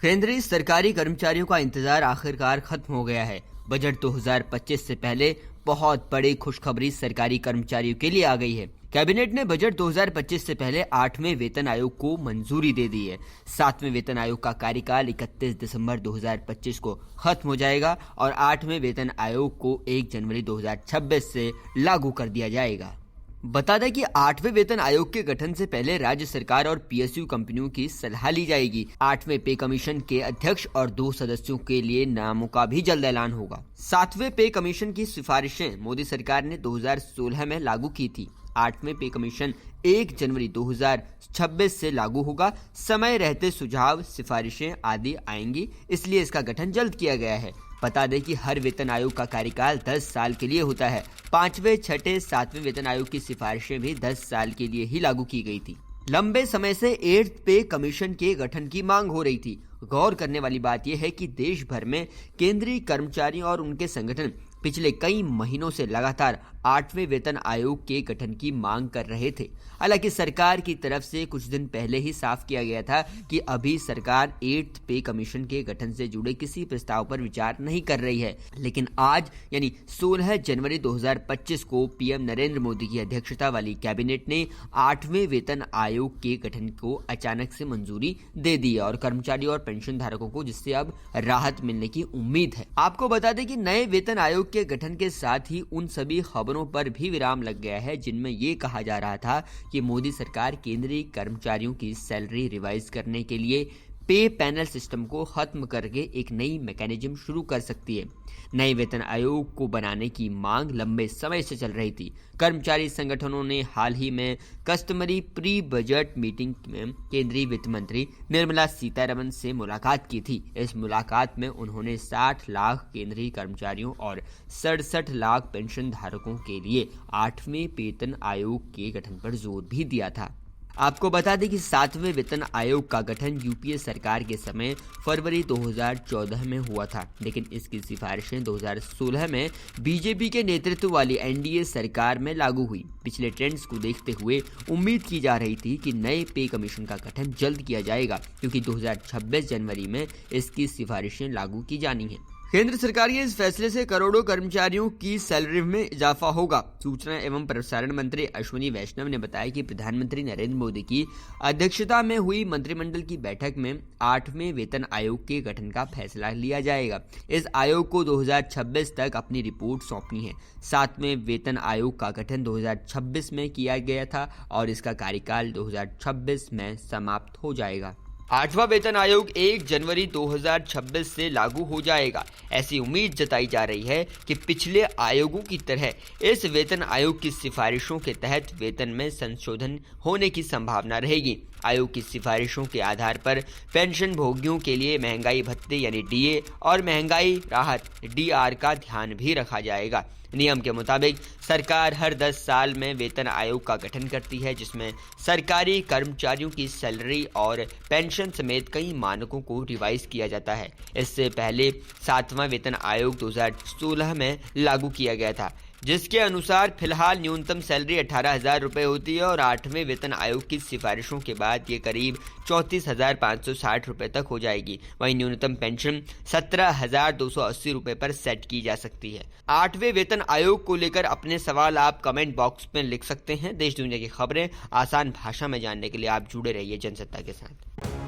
केंद्रीय सरकारी कर्मचारियों का इंतजार आखिरकार खत्म हो गया है। बजट 2025 से पहले बहुत बड़ी खुशखबरी सरकारी कर्मचारियों के लिए आ गई है। कैबिनेट ने बजट 2025 से पहले 8वें वेतन आयोग को मंजूरी दे दी है। 7वें वेतन आयोग का कार्यकाल 31 दिसंबर 2025 को खत्म हो जाएगा और 8वें वेतन आयोग को 1 जनवरी 2026 से लागू कर दिया जाएगा। बता दें कि 8वें वेतन आयोग के गठन से पहले राज्य सरकार और पीएसयू कंपनियों की सलाह ली जाएगी। 8वें पे कमीशन के अध्यक्ष और 2 सदस्यों के लिए नामों का भी जल्द ऐलान होगा। 7वें पे कमीशन की सिफारिशें मोदी सरकार ने 2016 में लागू की थी। 8वें पे कमीशन 1 जनवरी 2026 से लागू होगा। समय रहते सुझाव, सिफारिशें आदि आएंगी, इसलिए इसका गठन जल्द किया गया है। बता दें कि हर वेतन आयोग का कार्यकाल 10 साल के लिए होता है। 5वें, 6ठे, 7वें वेतन आयोग की सिफारिशें भी 10 साल के लिए ही लागू की गई थी। लंबे समय से 8th पे कमीशन के गठन की मांग हो रही थी। गौर करने वाली बात यह है कि देश भर में केंद्रीय कर्मचारी और उनके संगठन पिछले कई महीनों से लगातार 8वें वेतन आयोग के गठन की मांग कर रहे थे। हालांकि सरकार की तरफ से कुछ दिन पहले ही साफ किया गया था कि अभी सरकार 8th पे कमीशन के गठन से जुड़े किसी प्रस्ताव पर विचार नहीं कर रही है। लेकिन आज यानी 16 जनवरी 2025 को पीएम नरेंद्र मोदी की अध्यक्षता वाली कैबिनेट ने 8वें वेतन आयोग के गठन को अचानक से मंजूरी दे दी और कर्मचारियों और पेंशन धारकों को जिससे अब राहत मिलने की उम्मीद है। आपको बता दें कि नए वेतन आयोग के गठन के साथ ही उन सभी खबरों पर भी विराम लग गया है जिनमें यह कहा जा रहा था कि मोदी सरकार केंद्रीय कर्मचारियों की सैलरी रिवाइज करने के लिए पे पैनल सिस्टम को खत्म करके एक नई मैकेनिज्म शुरू कर सकती है। नए वेतन आयोग को बनाने की मांग लंबे समय से चल रही थी। कर्मचारी संगठनों ने हाल ही में कस्टमरी प्री बजट मीटिंग में केंद्रीय वित्त मंत्री निर्मला सीतारमण से मुलाकात की थी। इस मुलाकात में उन्होंने 60 लाख केंद्रीय कर्मचारियों और 67 लाख पेंशन धारकों के लिए 8वें वेतन आयोग के गठन पर जोर भी दिया था। आपको बता दें कि 7वें वेतन आयोग का गठन यूपीए सरकार के समय फरवरी 2014 में हुआ था, लेकिन इसकी सिफारिशें 2016 में बीजेपी के नेतृत्व वाली एनडीए सरकार में लागू हुई। पिछले ट्रेंड्स को देखते हुए उम्मीद की जा रही थी कि नए पे कमीशन का गठन जल्द किया जाएगा, क्योंकि 2026 जनवरी में इसकी सिफारिशें लागू की जानी है। केंद्र सरकार के इस फैसले से करोड़ों कर्मचारियों की सैलरी में इजाफा होगा। सूचना एवं प्रसारण मंत्री अश्विनी वैष्णव ने बताया कि प्रधानमंत्री नरेंद्र मोदी की अध्यक्षता में हुई मंत्रिमंडल की बैठक में 8वें वेतन आयोग के गठन का फैसला लिया जाएगा। इस आयोग को 2026 तक अपनी रिपोर्ट सौंपनी है। 7वें वेतन आयोग का गठन 2026 में किया गया था और इसका कार्यकाल 2026 में समाप्त हो जाएगा। 8वां वेतन आयोग 1 जनवरी 2026 से लागू हो जाएगा। ऐसी उम्मीद जताई जा रही है कि पिछले आयोगों की तरह इस वेतन आयोग की सिफारिशों के तहत वेतन में संशोधन होने की संभावना रहेगी। आयोग की सिफारिशों के आधार पर पेंशन भोगियों के लिए महंगाई भत्ते यानी डीए और महंगाई राहत डीआर का ध्यान भी रखा जाएगा। नियम के मुताबिक सरकार हर 10 साल में वेतन आयोग का गठन करती है, जिसमें सरकारी कर्मचारियों की सैलरी और पेंशन समेत कई मानकों को रिवाइज किया जाता है। इससे पहले 7वां वेतन आयोग 2016 में लागू किया गया था, जिसके अनुसार फिलहाल न्यूनतम सैलरी 18,000 रुपये होती है और 8वें वेतन आयोग की सिफारिशों के बाद ये करीब 34,560 रुपये तक हो जाएगी। वहीं न्यूनतम पेंशन 17,280 रुपये पर सेट की जा सकती है। 8वें वेतन आयोग को लेकर अपने सवाल आप कमेंट बॉक्स में लिख सकते हैं। देश दुनिया की खबरें आसान भाषा में जानने के लिए आप जुड़े रहिए जनसत्ता के साथ।